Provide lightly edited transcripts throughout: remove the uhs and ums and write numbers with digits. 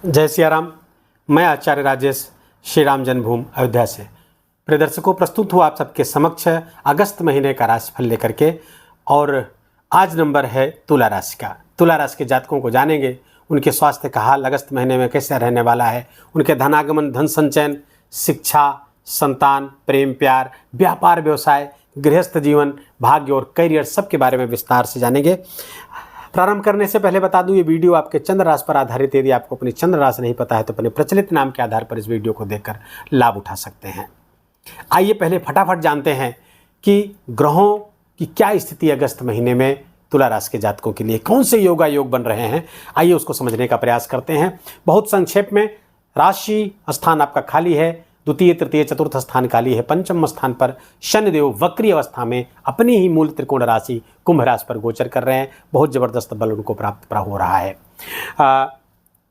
जय सिया राम। मैं आचार्य राजेश श्री राम जन्मभूमि अयोध्या से प्रिय दर्शकों प्रस्तुत हुआ आप सबके समक्ष अगस्त महीने का राशिफल लेकर के। और आज नंबर है तुला राशि का। तुला राशि के जातकों को जानेंगे उनके स्वास्थ्य का हाल अगस्त महीने में कैसे रहने वाला है, उनके धनागमन, धन संचयन, शिक्षा, संतान, प्रेम प्यार, व्यापार व्यवसाय, गृहस्थ जीवन, भाग्य और करियर सबके बारे में विस्तार से जानेंगे। प्रारंभ करने से पहले बता दूं, ये वीडियो आपके चंद्र राशि पर आधारित है। यदि आपको अपनी चंद्र राशि नहीं पता है तो अपने प्रचलित नाम के आधार पर इस वीडियो को देखकर लाभ उठा सकते हैं। आइए पहले फटाफट जानते हैं कि ग्रहों की क्या स्थिति अगस्त महीने में तुला राशि के जातकों के लिए, कौन से योग बन रहे हैं। आइए उसको समझने का प्रयास करते हैं। बहुत संक्षेप में, राशि स्थान आपका खाली है, द्वितीय तृतीय चतुर्थ स्थान खाली है। पंचम स्थान पर शनिदेव वक्री अवस्था में अपनी ही मूल त्रिकोण राशि कुंभ राशि पर गोचर कर रहे हैं। बहुत जबरदस्त बल उनको प्राप्त हो रहा है।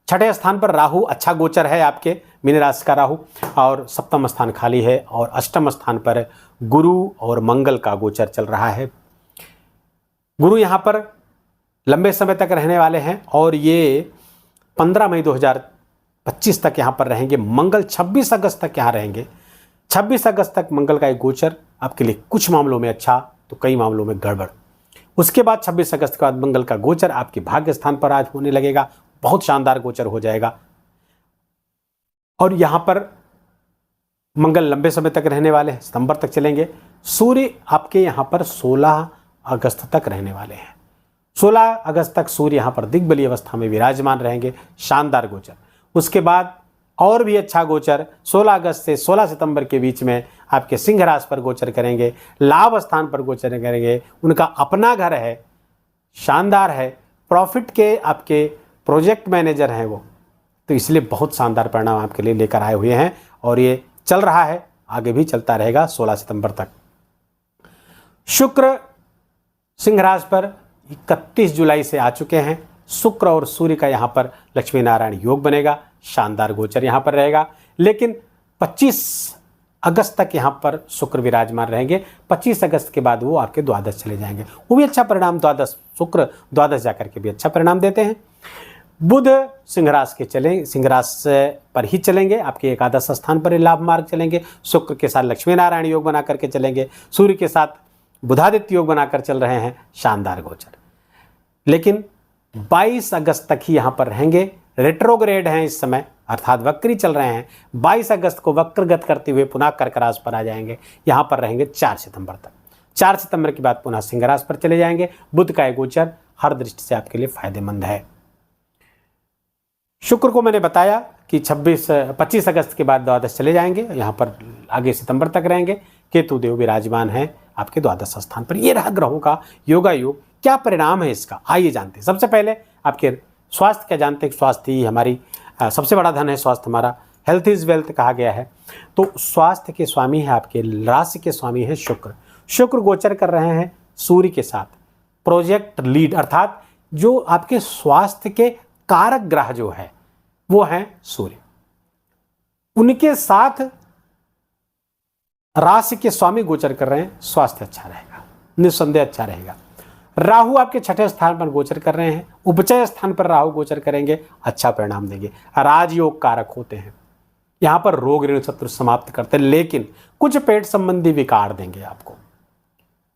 छठे स्थान पर राहु अच्छा गोचर है आपके, मीन राशि का राहु, और सप्तम स्थान खाली है। और अष्टम स्थान पर गुरु और मंगल का गोचर चल रहा है। गुरु यहाँ पर लंबे समय तक रहने वाले हैं और ये 15 मई 2025 तक यहाँ पर रहेंगे। मंगल 26 अगस्त तक यहाँ रहेंगे। 26 अगस्त तक मंगल का एक गोचर आपके लिए कुछ मामलों में अच्छा तो कई मामलों में गड़बड़। उसके बाद 26 अगस्त के बाद मंगल का गोचर आपके भाग्य स्थान पर आज होने लगेगा। बहुत शानदार गोचर हो जाएगा और यहाँ पर मंगल लंबे समय तक रहने वाले हैं, सितंबर तक चलेंगे। सूर्य आपके यहाँ पर 16 अगस्त तक रहने वाले हैं। 16 अगस्त तक सूर्य यहाँ पर दिग्बली अवस्था में विराजमान रहेंगे। शानदार गोचर। उसके बाद और भी अच्छा गोचर 16 अगस्त से 16 सितंबर के बीच में आपके सिंह राशि पर गोचर करेंगे, लाभ स्थान पर गोचर करेंगे। उनका अपना घर है, शानदार है, प्रॉफिट के आपके प्रोजेक्ट मैनेजर हैं वो, तो इसलिए बहुत शानदार परिणाम आपके लिए लेकर आए हुए हैं। और ये चल रहा है, आगे भी चलता रहेगा 16 सितंबर तक। शुक्र सिंह राशि पर 31 जुलाई से आ चुके हैं। शुक्र और सूर्य का यहाँ पर लक्ष्मी नारायण योग बनेगा। शानदार गोचर यहाँ पर रहेगा। लेकिन 25 अगस्त तक यहाँ पर शुक्र विराजमान रहेंगे। 25 अगस्त के बाद वो आपके द्वादश चले जाएंगे, वो भी अच्छा परिणाम। द्वादश शुक्र द्वादश जाकर के भी अच्छा परिणाम देते हैं। बुध सिंह राशि पर ही चलेंगे, आपके एकादश स्थान पर लाभ मार्ग चलेंगे। शुक्र के साथ लक्ष्मी नारायण योग बना करके चलेंगे। सूर्य के साथ बुधादित्य योग बनाकर चल रहे हैं। शानदार गोचर। लेकिन 22 अगस्त तक ही यहाँ पर रहेंगे। रेट्रोग्रेड हैं इस समय, अर्थात वक्री चल रहे हैं। 22 अगस्त को वक्रगत करते हुए पुनः कर्क राशि पर आ जाएंगे। यहाँ पर रहेंगे 4 सितंबर तक। 4 सितंबर के बाद पुनः सिंह राशि पर चले जाएंगे। बुध का गोचर हर दृष्टि से आपके लिए फायदेमंद है। शुक्र को मैंने बताया कि 25 अगस्त के बाद द्वादश चले जाएंगे, यहाँ पर आगे सितंबर तक रहेंगे। केतु देव विराजमान है आपके द्वादश स्थान पर। ये रहा ग्रहों का योगायोग। क्या परिणाम है इसका, आइए जानते हैं। सबसे पहले आपके स्वास्थ्य का जानते हैं। स्वास्थ्य ही हमारी सबसे बड़ा धन है। स्वास्थ्य हमारा, हेल्थ इज वेल्थ कहा गया है। तो स्वास्थ्य के स्वामी है आपके राशि के स्वामी है शुक्र। शुक्र गोचर कर रहे हैं सूर्य के साथ। प्रोजेक्ट लीड अर्थात जो आपके स्वास्थ्य के कारक ग्रह जो है वो है सूर्य। उनके साथ राशि के स्वामी गोचर कर रहे हैं। स्वास्थ्य अच्छा रहेगा, निस्संदेह अच्छा रहेगा। राहु आपके छठे स्थान पर गोचर कर रहे हैं। उपचय स्थान पर राहु गोचर करेंगे, अच्छा परिणाम देंगे। राजयोग कारक होते हैं, यहां पर रोग ऋण शत्रु समाप्त करते हैं। लेकिन कुछ पेट संबंधी विकार देंगे आपको।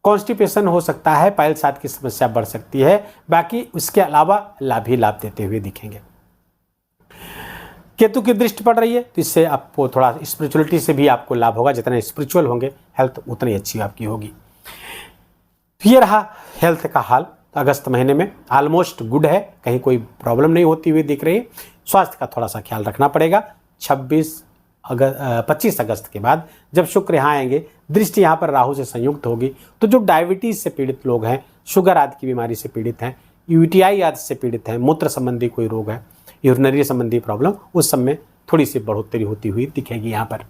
कॉन्स्टिपेशन हो सकता है, पाइल्स आदि की समस्या बढ़ सकती है। बाकी उसके अलावा लाभ ही लाभ देते हुए दिखेंगे। केतु की दृष्टि पड़ रही है तो इससे आपको थोड़ा स्पिरिचुअलिटी से भी आपको लाभ होगा। जितने स्पिरिचुअल होंगे हेल्थ उतनी अच्छी आपकी होगी। ये रहा हेल्थ का हाल अगस्त महीने में। ऑलमोस्ट गुड है, कहीं कोई प्रॉब्लम नहीं होती हुई दिख रही है। स्वास्थ्य का थोड़ा सा ख्याल रखना पड़ेगा। 25 अगस्त के बाद जब शुक्र यहाँ आएंगे, दृष्टि यहाँ पर राहु से संयुक्त होगी, तो जो डायबिटीज से पीड़ित लोग हैं, शुगर आदि की बीमारी से पीड़ित हैं, यूटीआई आदि से पीड़ित हैं, मूत्र संबंधी कोई रोग है, यूरिनरी संबंधी प्रॉब्लम, उस समय थोड़ी सी बढ़ोतरी होती हुई दिखेगी यहाँ पर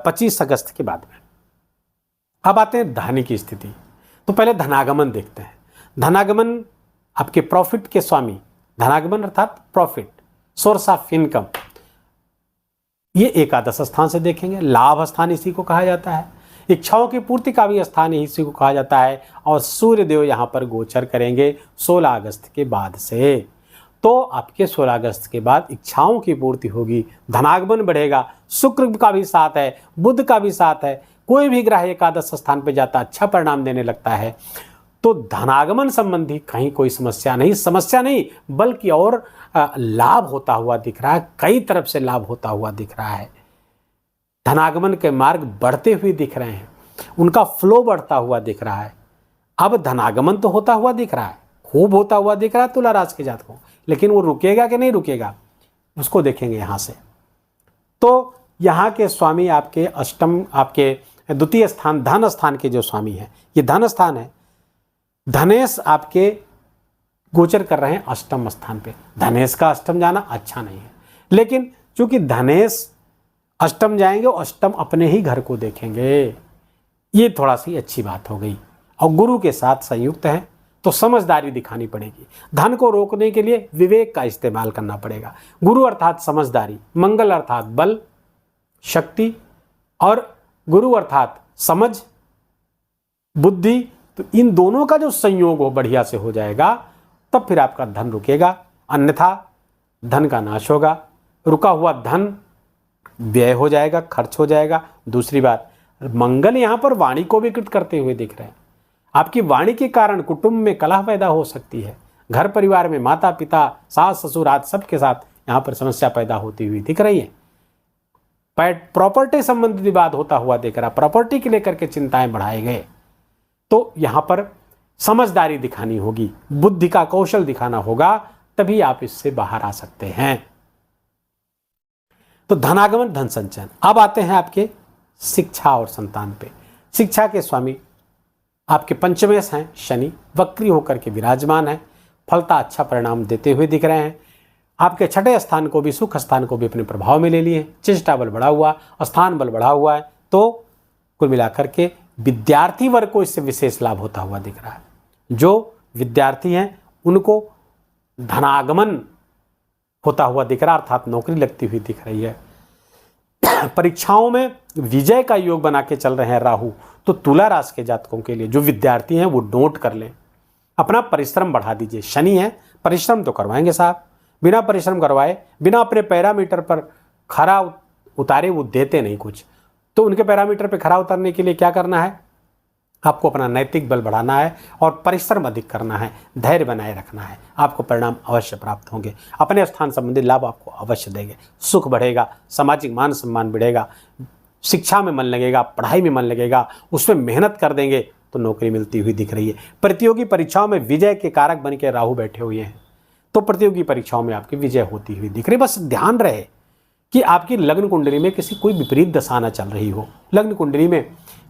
25 अगस्त के बाद में। अब आते हैं धन की स्थिति। तो पहले धनागमन देखते हैं। धनागमन आपके प्रॉफिट के स्वामी, धनागमन अर्थात प्रॉफिट, सोर्स ऑफ इनकम, ये एकादश स्थान से देखेंगे। लाभ स्थान इसी को कहा जाता है। इच्छाओं की पूर्ति का भी स्थान इसी को कहा जाता है। और सूर्य देव यहाँ पर गोचर करेंगे 16 अगस्त के बाद से। तो आपके 16 अगस्त के बाद इच्छाओं की पूर्ति होगी, धनागमन बढ़ेगा, शुक्र का भी साथ है, बुध का भी साथ है, कोई भी ग्रह एकादश स्थान पे जाता अच्छा परिणाम देने लगता है। तो धनागमन संबंधी कहीं कोई समस्या नहीं बल्कि और लाभ होता हुआ दिख रहा है, कई तरफ से लाभ होता हुआ दिख रहा है। धनागमन के मार्ग बढ़ते हुए दिख रहे हैं, उनका फ्लो बढ़ता हुआ दिख रहा है। अब धनागमन तो होता हुआ दिख रहा है, खूब होता हुआ दिख रहा है तुला राशि के जातकों, लेकिन वो रुकेगा कि नहीं रुकेगा उसको देखेंगे यहां से। तो यहाँ के स्वामी आपके अष्टम, आपके द्वितीय स्थान धन स्थान के जो स्वामी हैं, ये धन स्थान है। धनेश आपके गोचर कर रहे हैं अष्टम स्थान पे। धनेश का अष्टम जाना अच्छा नहीं है, लेकिन चूंकि धनेश अष्टम जाएंगे और अष्टम अपने ही घर को देखेंगे, ये थोड़ा सी अच्छी बात हो गई। और गुरु के साथ संयुक्त है तो समझदारी दिखानी पड़ेगी। धन को रोकने के लिए विवेक का इस्तेमाल करना पड़ेगा। गुरु अर्थात समझदारी, मंगल अर्थात बल शक्ति, और गुरु अर्थात समझ बुद्धि। तो इन दोनों का जो संयोग हो बढ़िया से हो जाएगा, तब फिर आपका धन रुकेगा, अन्यथा धन का नाश होगा। रुका हुआ धन व्यय हो जाएगा, खर्च हो जाएगा। दूसरी बात, मंगल यहां पर वाणी को विकृत करते हुए दिख रहे हैं। आपकी वाणी के कारण कुटुंब में कलह पैदा हो सकती है। घर परिवार में माता पिता सास ससुर आदि सबके साथ यहां पर समस्या पैदा होती हुई दिख रही है। प्रॉपर्टी संबंधित विवाद होता हुआ दिख रहा, प्रॉपर्टी के लेकर के चिंताएं बढ़ाए गए। तो यहां पर समझदारी दिखानी होगी, बुद्धि का कौशल दिखाना होगा, तभी आप इससे बाहर आ सकते हैं। तो धनागमन धन संचयन। अब आते हैं आपके शिक्षा और संतान पे। शिक्षा के स्वामी आपके पंचमेश हैं शनि, वक्री होकर के विराजमान है, फलता अच्छा परिणाम देते हुए दिख रहे हैं। आपके छठे स्थान को भी, सुख स्थान को भी अपने प्रभाव में ले लिए, चेष्टा बल बढ़ा हुआ, स्थान बल बढ़ा हुआ है। तो कुल मिलाकर के विद्यार्थी वर्ग को इससे विशेष लाभ होता हुआ दिख रहा है। जो विद्यार्थी हैं उनको धनागमन होता हुआ दिख रहा, अर्थात नौकरी लगती हुई दिख रही है। परीक्षाओं में विजय का योग बना के चल रहे हैं राहु। तो तुला राशि के जातकों के लिए जो विद्यार्थी हैं वो नोट कर लें, अपना परिश्रम बढ़ा दीजिए। शनि है, परिश्रम तो करवाएंगे साहब, बिना परिश्रम करवाए, बिना अपने पैरामीटर पर खरा उतारे वो देते नहीं कुछ। तो उनके पैरामीटर पर खरा उतरने के लिए क्या करना है, आपको अपना नैतिक बल बढ़ाना है और परिश्रम अधिक करना है, धैर्य बनाए रखना है। आपको परिणाम अवश्य प्राप्त होंगे, अपने स्थान संबंधी लाभ आपको अवश्य देंगे, सुख बढ़ेगा, सामाजिक मान सम्मान बढ़ेगा, शिक्षा में मन लगेगा, पढ़ाई में मन लगेगा, उसमें मेहनत कर देंगे तो नौकरी मिलती हुई दिख रही है। प्रतियोगी परीक्षाओं में विजय के कारक बन के राहु बैठे हुए हैं, तो प्रतियोगी परीक्षाओं में आपकी विजय होती हुई दिख रही है। बस ध्यान रहे कि आपकी लग्न कुंडली में किसी कोई विपरीत दशा न चल रही हो। लग्न कुंडली में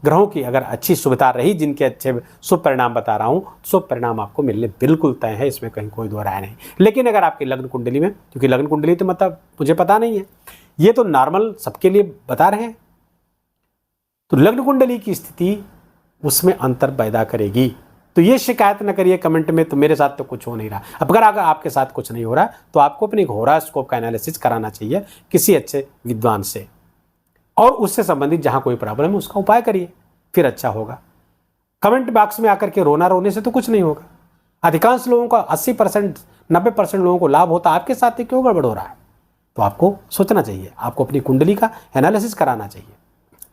ग्रहों की अगर अच्छी शुभता रही, जिनके अच्छे शुभ परिणाम बता रहा हूं, शुभ परिणाम आपको मिलने बिल्कुल तय है, इसमें कहीं कोई दो राय नहीं। लेकिन अगर आपकी लग्न कुंडली में, क्योंकि लग्न कुंडली तो मतलब मुझे पता नहीं है, ये तो नॉर्मल सबके लिए बता रहे हैं, तो लग्न कुंडली की स्थिति उसमें अंतर पैदा करेगी। तो ये शिकायत न करिए कमेंट में तो मेरे साथ तो कुछ हो नहीं रहा। अब अगर आपके साथ कुछ नहीं हो रहा तो आपको अपने होरोस्कोप का एनालिसिस कराना चाहिए किसी अच्छे विद्वान से, और उससे संबंधित जहां कोई प्रॉब्लम है उसका उपाय करिए, फिर अच्छा होगा। कमेंट बॉक्स में आकर के रोने से तो कुछ नहीं होगा। अधिकांश लोगों का 80% 90% लोगों को लाभ होता है, आपके साथ ही क्यों गड़बड़ हो रहा है? तो आपको सोचना चाहिए, आपको अपनी कुंडली का एनालिसिस कराना चाहिए,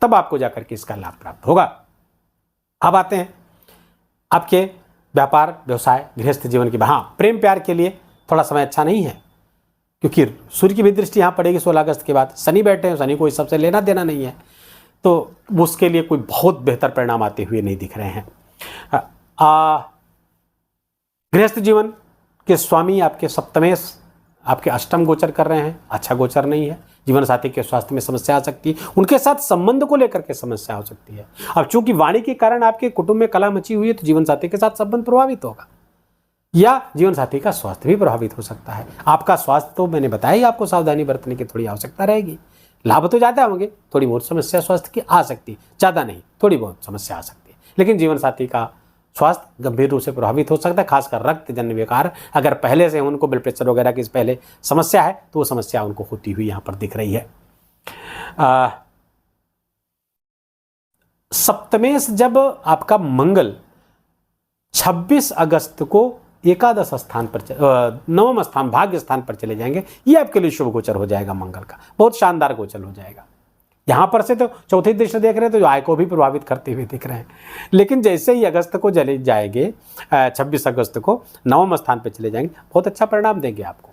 तब आपको जाकर के इसका लाभ प्राप्त होगा। अब आते हैं आपके व्यापार व्यवसाय गृहस्थ जीवन की। हाँ, प्रेम प्यार के लिए थोड़ा समय अच्छा नहीं है, क्योंकि सूर्य की भी दृष्टि यहाँ पड़ेगी 16 अगस्त के बाद। शनि बैठे हैं, शनि को इस सबसे लेना देना नहीं है, तो उसके लिए कोई बहुत बेहतर परिणाम आते हुए नहीं दिख रहे हैं। गृहस्थ जीवन के स्वामी आपके सप्तमेश आपके अष्टम गोचर कर रहे हैं, अच्छा गोचर नहीं है। जीवन साथी के स्वास्थ्य में समस्या आ सकती है, उनके साथ संबंध को लेकर के समस्या हो सकती है। अब चूंकि वाणी के कारण आपके कुटुंब में कलह मची हुई है, तो जीवन साथी के साथ संबंध प्रभावित होगा, या जीवन साथी का स्वास्थ्य भी प्रभावित हो सकता है। आपका स्वास्थ्य तो मैंने बताया ही, आपको सावधानी बरतने की थोड़ी आवश्यकता रहेगी। लाभ तो ज़्यादा होंगे, थोड़ी बहुत समस्या स्वास्थ्य की आ सकती, ज़्यादा नहीं, थोड़ी बहुत समस्या आ सकती है। लेकिन जीवन साथी का स्वास्थ्य गंभीर रूप से प्रभावित हो सकता है, खासकर रक्त जन्य विकार अगर पहले से उनको ब्लड प्रेशर वगैरह की पहले समस्या है, तो वो समस्या उनको होती हुई यहाँ पर दिख रही है। सप्तमेश जब आपका मंगल 26 अगस्त को एकादश स्थान पर नवम स्थान भाग्य स्थान पर चले जाएंगे। ये आपके लिए शुभ गोचर हो जाएगा, मंगल का बहुत शानदार गोचर हो जाएगा। यहाँ पर से तो चौथी दृष्टि देख रहे हैं तो जो आय को भी प्रभावित करते हुए दिख रहे हैं, लेकिन जैसे ही अगस्त को चले जाएंगे 26 अगस्त को नवम स्थान पर चले जाएंगे, बहुत अच्छा परिणाम देंगे आपको।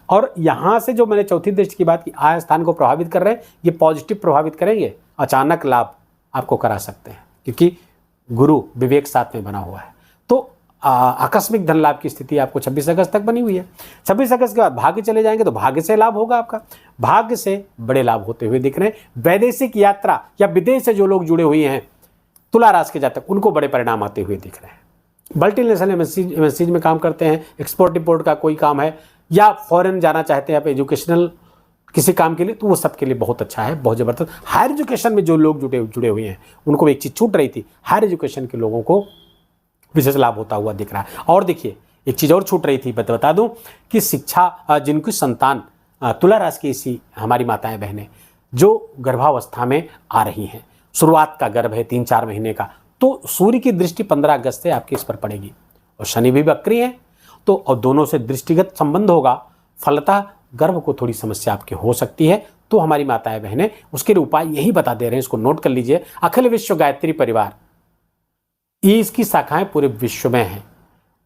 और यहाँ से जो मैंने चौथी दृष्टि की बात की, आय स्थान को प्रभावित कर रहे हैं, ये पॉजिटिव प्रभावित करेंगे, अचानक लाभ आपको करा सकते हैं, क्योंकि गुरु विवेक साथ में बना हुआ है। तो आकस्मिक धन लाभ की स्थिति आपको 26 अगस्त तक बनी हुई है। 26 अगस्त के बाद भाग्य चले जाएंगे तो भाग्य से लाभ होगा आपका, भाग्य से बड़े लाभ होते हुए दिख रहे हैं। वैदेशिक यात्रा या विदेश से जो लोग जुड़े हुए हैं तुला राशि के जातक, उनको बड़े परिणाम आते हुए दिख रहे हैं। मल्टीनेशनल एमएनसीज में काम करते हैं, एक्सपोर्ट इंपोर्ट का कोई काम है, या फॉरेन जाना चाहते हैं आप एजुकेशनल किसी काम के लिए, तो वो सबके लिए बहुत अच्छा है, बहुत ज़बरदस्त। हायर एजुकेशन में जो लोग जुड़े हुए हैं उनको एक चीज़ छूट रही थी, हायर एजुकेशन के लोगों को विशेष लाभ होता हुआ दिख रहा है। और देखिए एक चीज़ और छूट रही थी, बता दूं कि शिक्षा, जिनकी संतान तुला राशि की इसी हमारी माताएं बहनें जो गर्भावस्था में आ रही हैं, शुरुआत का गर्भ है 3-4 महीने का, तो सूर्य की दृष्टि 15 अगस्त से आपके इस पर पड़ेगी, और शनि भी वक्री है, तो और दोनों से दृष्टिगत संबंध होगा, फलतः गर्भ को थोड़ी समस्या आपकी हो सकती है। तो हमारी माताएं बहनें उसके लिए उपाय यही बता दे रहे हैं, इसको नोट कर लीजिए। अखिल विश्व गायत्री परिवार, ये इसकी शाखाएं पूरे विश्व में हैं,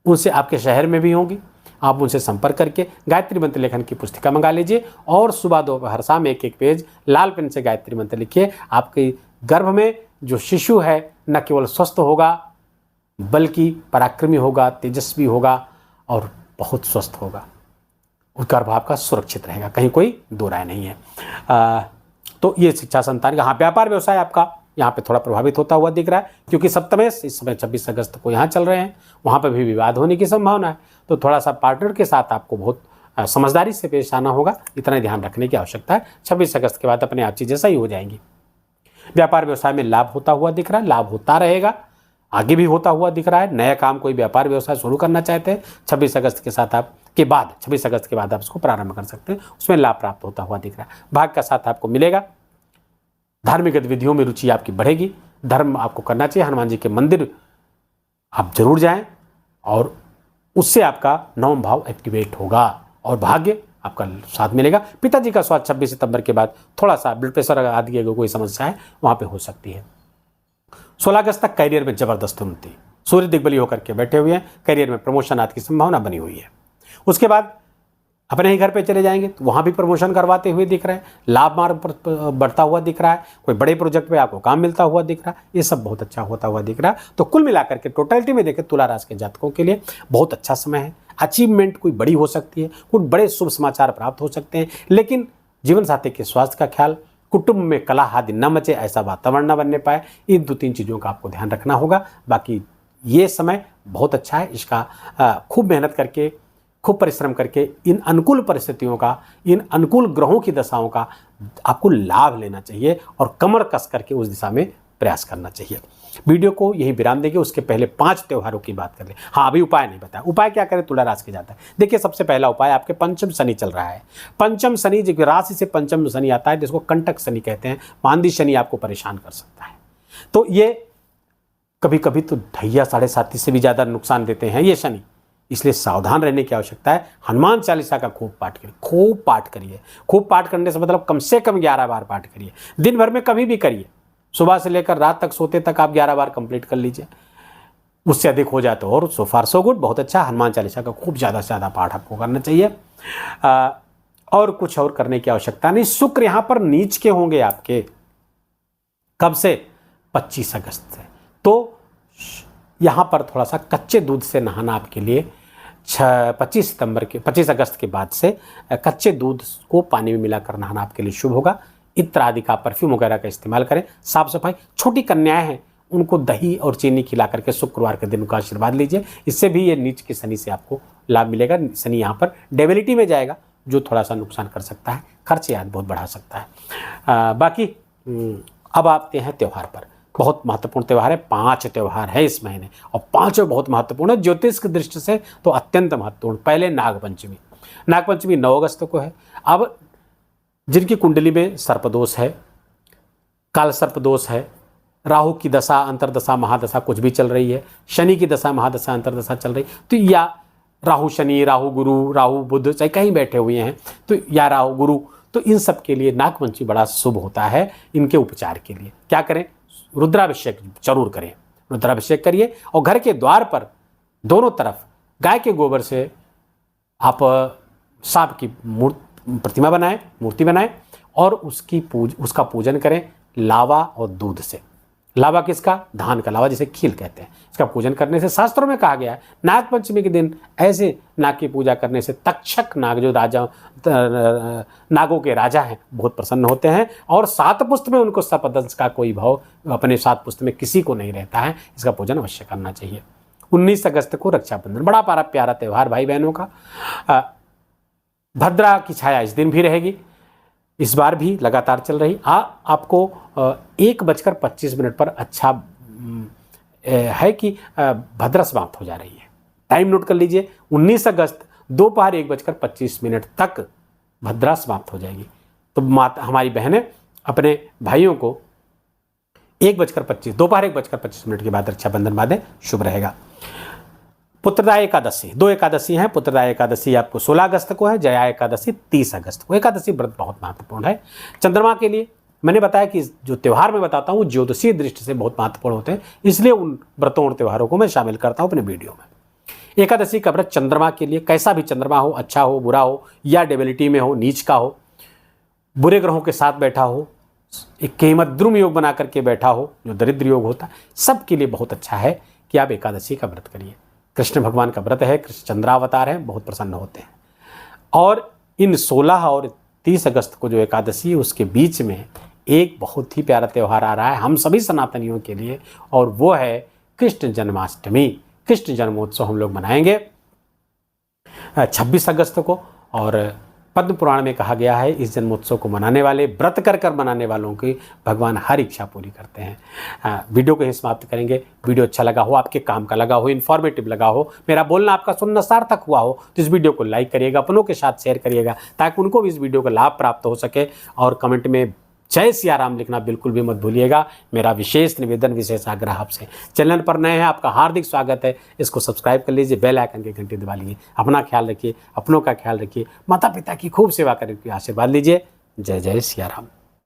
उनसे आपके शहर में भी होंगी, आप उनसे संपर्क करके गायत्री मंत्र लेखन की पुस्तिका मंगा लीजिए, और सुबह दोपहर शाम एक पेज लाल पेन से गायत्री मंत्र लिखिए। आपके गर्भ में जो शिशु है न केवल स्वस्थ होगा बल्कि पराक्रमी होगा, तेजस्वी होगा और बहुत स्वस्थ होगा, और गर्भ आपका सुरक्षित रहेगा, कहीं कोई दो राय नहीं है। तो ये शिक्षा संतान का, हाँ व्यापार व्यवसाय आपका यहाँ पे थोड़ा प्रभावित होता हुआ दिख रहा है, क्योंकि सप्तमेश इस समय 26 अगस्त को यहाँ चल रहे हैं, वहाँ पर भी विवाद होने की संभावना है। तो थोड़ा सा पार्टनर के साथ आपको बहुत समझदारी से पेश आना होगा, इतना ध्यान रखने की आवश्यकता है। 26 अगस्त के बाद अपने आप चीज़ें सही हो जाएंगी। व्यापार व्यवसाय में लाभ होता हुआ दिख रहा है, लाभ होता रहेगा, आगे भी होता हुआ दिख रहा है। नया काम कोई व्यापार व्यवसाय शुरू करना चाहते हैं 26 अगस्त के साथ आप के बाद 26 अगस्त के बाद आप इसको प्रारंभ कर सकते हैं, उसमें लाभ प्राप्त होता हुआ दिख रहा है। भाग्य का साथ आपको मिलेगा, धार्मिक गतिविधियों में रुचि आपकी बढ़ेगी, धर्म आपको करना चाहिए, हनुमान जी के मंदिर आप जरूर जाएं, और उससे आपका नवम भाव एक्टिवेट होगा और भाग्य आपका साथ मिलेगा। पिताजी का स्वास्थ्य 26 सितंबर के बाद थोड़ा सा ब्लड प्रेशर आदि की कोई समस्या है वहाँ पे हो सकती है। 16 अगस्त तक करियर में जबरदस्त उन्नति, सूर्य दिग्बली होकर के बैठे हुए हैं, करियर में प्रमोशन आदि की संभावना बनी हुई है। उसके बाद अपने ही घर पे चले जाएंगे तो वहाँ भी प्रमोशन करवाते हुए दिख रहे हैं, लाभ मार्ग पर बढ़ता हुआ दिख रहा है, कोई बड़े प्रोजेक्ट पे आपको काम मिलता हुआ दिख रहा है, ये सब बहुत अच्छा होता हुआ दिख रहा है। तो कुल मिलाकर के टोटलिटी में देखें तुला राशि के जातकों के लिए बहुत अच्छा समय है। अचीवमेंट कोई बड़ी हो सकती है, कुछ बड़े शुभ समाचार प्राप्त हो सकते हैं, लेकिन जीवन साथी के स्वास्थ्य का ख्याल, कुटुंब में कलह आदि न मचे, ऐसा वातावरण न बनने पाए, इन 2-3 चीज़ों का आपको ध्यान रखना होगा। बाकी ये समय बहुत अच्छा है, इसका खूब मेहनत करके, खूब परिश्रम करके इन अनुकूल परिस्थितियों का, इन अनुकूल ग्रहों की दशाओं का आपको लाभ लेना चाहिए और कमर कस करके उस दिशा में प्रयास करना चाहिए। वीडियो को यही विराम देंगे, उसके पहले 5 त्योहारों की बात कर लें। हाँ, अभी उपाय नहीं बताया, उपाय क्या करें तुला राशि के जाता है। देखिए सबसे पहला उपाय, आपके पंचम शनि चल रहा है। पंचम शनि, जो राशि से पंचम शनि आता है जिसको कंटक शनि कहते हैं, मांदी शनि आपको परेशान कर सकता है। तो ये कभी कभी तो ढैया 7.5 से भी ज़्यादा नुकसान देते हैं ये शनि, इसलिए सावधान रहने की आवश्यकता है। हनुमान चालीसा का खूब पाठ करिए, खूब पाठ करिए। खूब पाठ करने से मतलब कम से कम 11 बार पाठ करिए, दिन भर में कभी भी करिए, सुबह से लेकर रात तक सोते तक आप 11 बार कंप्लीट कर लीजिए। उससे अधिक हो जाए तो और सो फार सो गुड, बहुत अच्छा। हनुमान चालीसा का खूब ज़्यादा से ज़्यादा पाठ आपको करना चाहिए, और कुछ और करने की आवश्यकता नहीं। शुक्र यहाँ पर नीच के होंगे आपके, कब से? 25 अगस्त से। तो यहाँ पर थोड़ा सा कच्चे दूध से नहाना आपके लिए 25 अगस्त के बाद से कच्चे दूध को पानी में मिलाकर नहाना आपके लिए शुभ होगा। इत्र आदि का, परफ्यूम वगैरह का इस्तेमाल करें। साफ सफाई, छोटी कन्याएं हैं उनको दही और चीनी खिला करके शुक्रवार के दिन उनका आशीर्वाद लीजिए, इससे भी ये नीच के शनि से आपको लाभ मिलेगा। शनि यहाँ पर डेबिलिटी में जाएगा जो थोड़ा सा नुकसान कर सकता है, खर्चे आदि बहुत बढ़ा सकता है। बाकी अब आते हैं त्यौहार पर। बहुत महत्वपूर्ण त्यौहार है, 5 त्यौहार है इस महीने और 5 बहुत महत्वपूर्ण है ज्योतिष की दृष्टि से तो अत्यंत महत्वपूर्ण। पहले नागपंचमी, नागपंचमी 9 अगस्त को है। अब जिनकी कुंडली में सर्पदोष है, काल सर्पदोष है, राहु की दशा, अंतरदशा, महादशा कुछ भी चल रही है, शनि की दशा, महादशा, अंतरदशा चल रही, तो या राहु शनि, राहु गुरु, राहु बुध चाहे कहीं बैठे हुए हैं तो, या राहु गुरु, तो इन सब के लिए नागपंचमी बड़ा शुभ होता है। इनके उपचार के लिए क्या करें? रुद्राभिषेक जरूर करें, रुद्राभिषेक करिए और घर के द्वार पर दोनों तरफ गाय के गोबर से आप सांप की प्रतिमा बनाएं, मूर्ति बनाएं और उसका पूजन करें लावा और दूध से। लावा किसका? धान का लावा, जिसे खील कहते हैं। इसका पूजन करने से शास्त्रों में कहा गया है नाग पंचमी के दिन ऐसे नाग की पूजा करने से तक्षक नाग, जो राजा नागों के राजा हैं, बहुत प्रसन्न होते हैं और 7 पुस्त में उनको सर्पदंश का कोई भाव अपने 7 पुस्त में किसी को नहीं रहता है। इसका पूजन अवश्य करना चाहिए। 19 अगस्त को रक्षाबंधन, बड़ा प्यारा त्यौहार भाई बहनों का। भद्रा की छाया इस दिन भी रहेगी, इस बार भी लगातार चल रही। आपको 1:25 पर अच्छा है कि भद्रा समाप्त हो जा रही है। टाइम नोट कर लीजिए, 19 अगस्त दोपहर 1:25 तक भद्रा समाप्त हो जाएगी। तो हमारी बहनें अपने भाइयों को 1:25 दोपहर 1:25 के बाद रक्षाबंधन बांधे, शुभ रहेगा। पुत्रदा एकादशी, 2 एकादशी हैं। पुत्रदा एकादशी आपको 16 अगस्त को है, जया एकादशी 30 अगस्त को। एकादशी व्रत बहुत महत्वपूर्ण है चंद्रमा के लिए। मैंने बताया कि जो त्यौहार मैं बताता हूँ ज्योतिषीय दृष्टि से बहुत महत्वपूर्ण होते हैं, इसलिए उन व्रतों और त्यौहारों को मैं शामिल करता हूँ अपने वीडियो में। एकादशी का व्रत चंद्रमा के लिए, कैसा भी चंद्रमा हो, अच्छा हो, बुरा हो, या डेबिलिटी में हो, नीच का हो, बुरे ग्रहों के साथ बैठा हो, एक केमद्रुम योग बना करके बैठा हो, जो दरिद्र योग होता है, सबके लिए बहुत अच्छा है कि आप एकादशी का व्रत करिए। कृष्ण भगवान का व्रत है, कृष्ण चंद्रावतार है, बहुत प्रसन्न होते हैं। और इन 16 और 30 अगस्त को जो एकादशी है उसके बीच में एक बहुत ही प्यारा त्यौहार आ रहा है हम सभी सनातनियों के लिए, और वो है कृष्ण जन्माष्टमी। कृष्ण जन्मोत्सव हम लोग मनाएंगे 26 अगस्त को। और पद्म पुराण में कहा गया है इस जन्मोत्सव को मनाने वाले, व्रत कर मनाने वालों की भगवान हर इच्छा पूरी करते हैं। वीडियो को ही समाप्त करेंगे। वीडियो अच्छा लगा हो, आपके काम का लगा हो, इन्फॉर्मेटिव लगा हो, मेरा बोलना आपका सुनना सार्थक हुआ हो, तो इस वीडियो को लाइक करिएगा, अपनों के साथ शेयर करिएगा ताकि उनको भी इस वीडियो का लाभ प्राप्त हो सके। और कमेंट में जय सिया राम लिखना बिल्कुल भी मत भूलिएगा। मेरा विशेष निवेदन, विशेष आग्रह आपसे। चैनल पर नए हैं, आपका हार्दिक स्वागत है। इसको सब्सक्राइब कर लीजिए, बेल आइकन की घंटी दबा लीजिए। अपना ख्याल रखिए, अपनों का ख्याल रखिए, माता पिता की खूब सेवा करने की आशीर्वाद लीजिए। जय जय सिया राम।